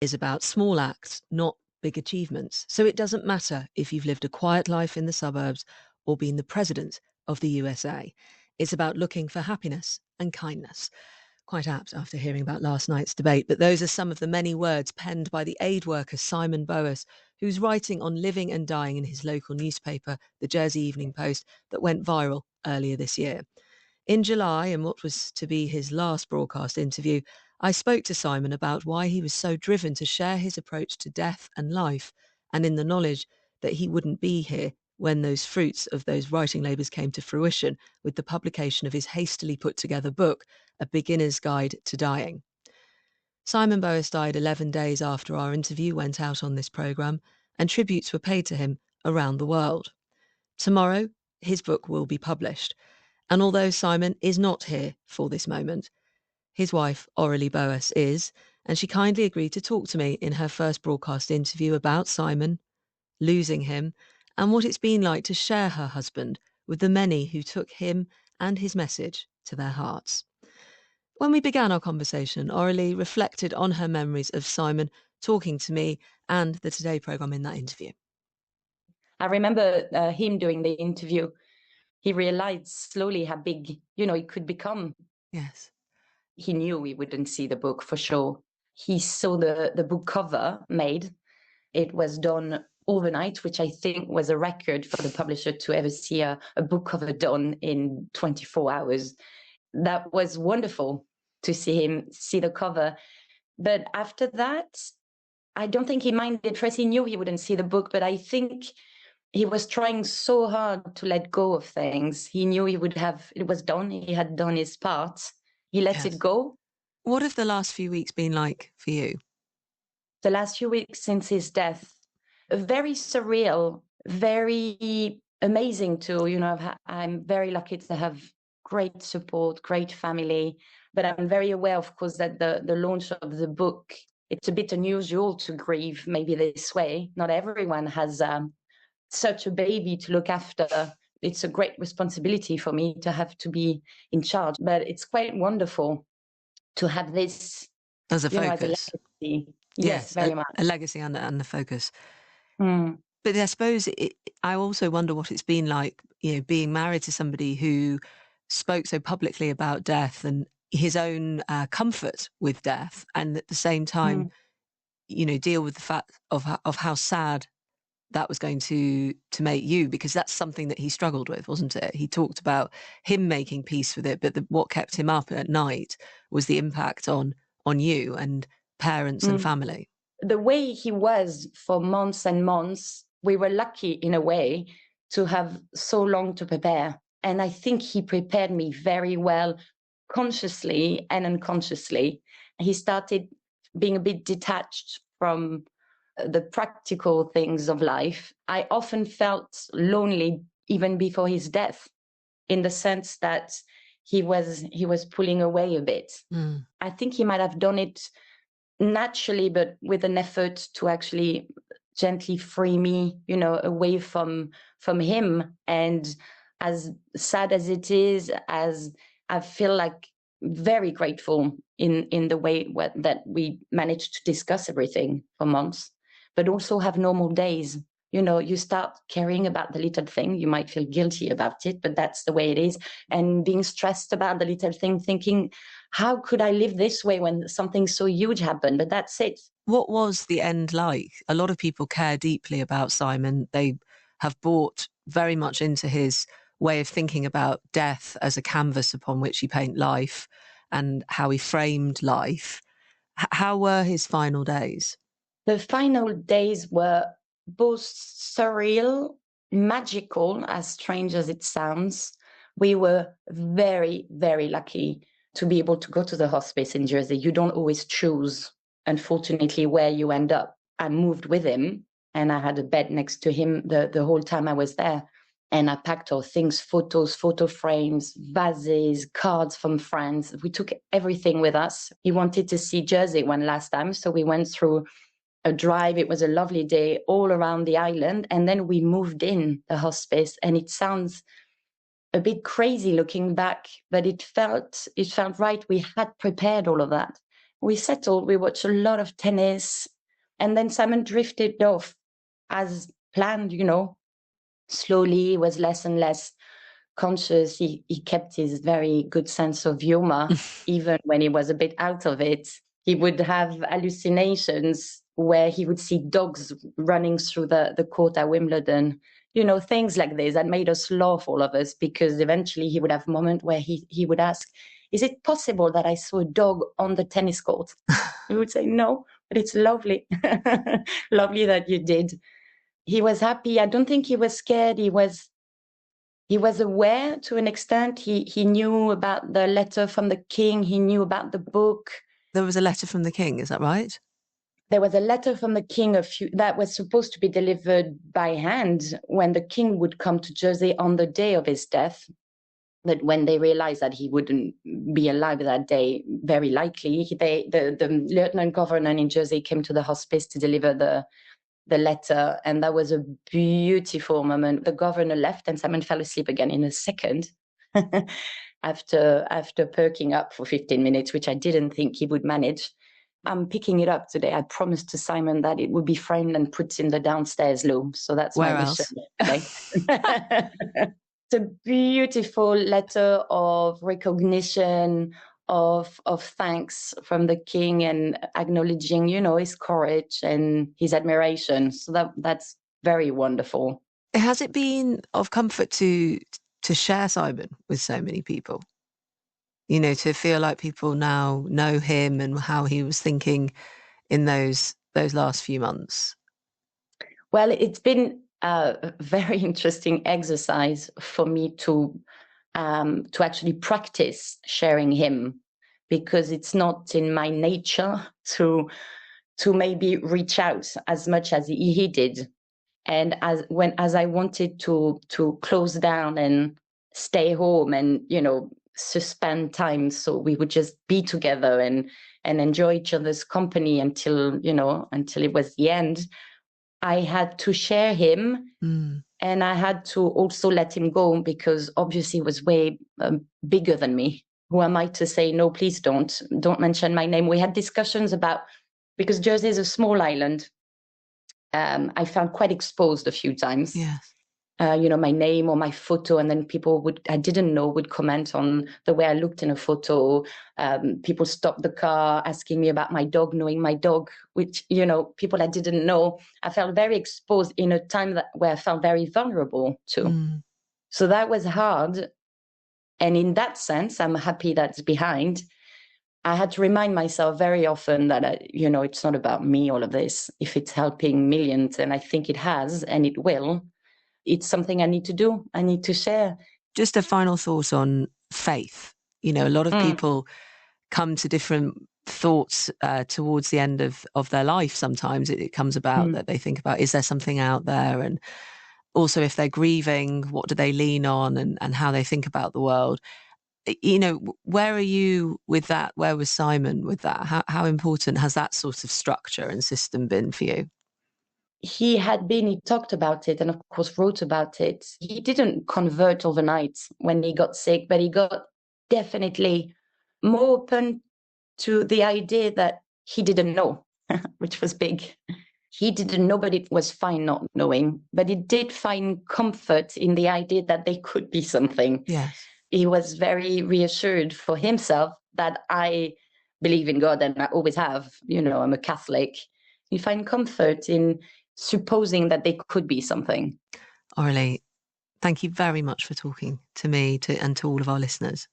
is about small acts, not big achievements. So it doesn't matter if you've lived a quiet life in the suburbs or been the president of the USA. It's about looking for happiness and kindness. Quite apt after hearing about last night's debate, but those are some of the many words penned by the aid worker Simon Boas, who's writing on living and dying in his local newspaper, the Jersey Evening Post, that went viral earlier this year. In July, in what was to be his last broadcast interview, I spoke to Simon about why he was so driven to share his approach to death and life, and in the knowledge that he wouldn't be here when those fruits of those writing labours came to fruition with the publication of his hastily put together book, A Beginner's Guide to Dying. Simon Boas died 11 days after our interview went out on this programme, and tributes were paid to him around the world. Tomorrow, his book will be published. And although Simon is not here for this moment, his wife, Aurelie Boas, is, and she kindly agreed to talk to me in her first broadcast interview about Simon, losing him, and what it's been like to share her husband with the many who took him and his message to their hearts. When we began our conversation, Aurelie reflected on her memories of Simon talking to me and the Today programme in that interview. I remember him doing the interview. He realized slowly how big, it could become. Yes. He knew we wouldn't see the book for sure. He saw the book cover made. It was done overnight, which I think was a record for the publisher to ever see a book cover done in 24 hours. That was wonderful to see him see the cover. But after that, I don't think he minded. First, he knew he wouldn't see the book, but I think he was trying so hard to let go of things. He knew it was done. He had done his part. He let it go. What have the last few weeks been like for you? The last few weeks since his death, very surreal, very amazing too. I'm very lucky to have great support, great family, but I'm very aware, of course, that the launch of the book, it's a bit unusual to grieve maybe this way. Not everyone has such a baby to look after. It's a great responsibility for me to have to be in charge, but it's quite wonderful to have this as a focus. As a legacy. Yes, very much. A legacy and the focus. Mm. But I suppose I also wonder what it's been like, being married to somebody who spoke so publicly about death and his own comfort with death, and at the same time, deal with the fact of how sad that was going to make you, because that's something that he struggled with, wasn't it? He talked about him making peace with it, but what kept him up at night was the impact on you and parents and family. The way he was for months and months, we were lucky in a way to have so long to prepare. And I think he prepared me very well, consciously and unconsciously. He started being a bit detached from the practical things of life. I often felt lonely even before his death, in the sense that he was pulling away a bit. I think he might have done it naturally, but with an effort to actually gently free me, away from him. And as sad as it is, as I feel like very grateful in the way that we managed to discuss everything for months, but also have normal days. You start caring about the little thing. You might feel guilty about it, but that's the way it is. And being stressed about the little thing, thinking, how could I live this way when something so huge happened? But that's it. What was the end like? A lot of people care deeply about Simon. They have bought very much into his way of thinking about death as a canvas upon which he paint life and how he framed life. How were his final days? The final days were both surreal, magical, as strange as it sounds. We were very, very lucky to be able to go to the hospice in Jersey. You don't always choose, unfortunately, where you end up. I moved with him and I had a bed next to him the whole time I was there. And I packed all things, photos, photo frames, vases, cards from friends. We took everything with us. He wanted to see Jersey one last time, so we went through a drive. It was a lovely day all around the island. And then we moved in the hospice, and it sounds a bit crazy looking back, but it felt right. We had prepared all of that. we settled, we watched a lot of tennis, and then Simon drifted off as planned, slowly. He was less and less conscious. He kept his very good sense of humor, even when he was a bit out of it. He would have hallucinations where he would see dogs running through the court at Wimbledon, things like this that made us laugh, all of us, because eventually he would have a moment where he would ask, is it possible that I saw a dog on the tennis court? We would say, no, but it's lovely. Lovely that you did. He was happy. I don't think he was scared. He was aware to an extent. He knew about the letter from the king. He knew about the book. There was a letter from the king, is that right? There was a letter from the king that was supposed to be delivered by hand when the king would come to Jersey on the day of his death. But when they realized that he wouldn't be alive that day, very likely, the lieutenant governor in Jersey came to the hospice to deliver the letter, and that was a beautiful moment. The governor left and Simon fell asleep again in a second after perking up for 15 minutes, which I didn't think he would manage. I'm picking it up today. I promised to Simon that it would be framed and put in the downstairs loom. So that's Where my else? mission today. It's a beautiful letter of recognition, of thanks from the king, and acknowledging, his courage and his admiration. So that's very wonderful. Has it been of comfort to share Simon with so many people? To feel like people now know him and how he was thinking in those last few months? Well, it's been a very interesting exercise for me to actually practice sharing him, because it's not in my nature to maybe reach out as much as he did. And as I wanted to close down and stay home and suspend time, so we would just be together and enjoy each other's company until it was the end, I had to share him. And I had to also let him go, because obviously he was way bigger than me. Who am I to say, no, please don't mention my name? We had discussions about, because Jersey is a small island, I found quite exposed a few times. Yes. My name or my photo, and then people I didn't know would comment on the way I looked in a photo. People stopped the car asking me about my dog, knowing my dog, which, people I didn't know. I felt very exposed in a time where I felt very vulnerable too. So that was hard. And in that sense, I'm happy that's behind. I had to remind myself very often that, it's not about me, all of this. If it's helping millions, and I think it has, and it will, it's something I need to do. I need to share. Just a final thought on faith. A lot of people come to different thoughts towards the end of their life. Sometimes it comes about that they think about, is there something out there? And also, if they're grieving, what do they lean on, and how they think about the world? Where are you with that? Where was Simon with that? How important has that sort of structure and system been for you? He talked about it, and of course wrote about it. He didn't convert overnight when he got sick, but he got definitely more open to the idea that he didn't know, which was big. He didn't know, but it was fine not knowing. But he did find comfort in the idea that there could be something. Yes. He was very reassured for himself that I believe in God, and I always have. I'm a Catholic. You find comfort in supposing that there could be something. Aurelie, thank you very much for talking to me and to all of our listeners.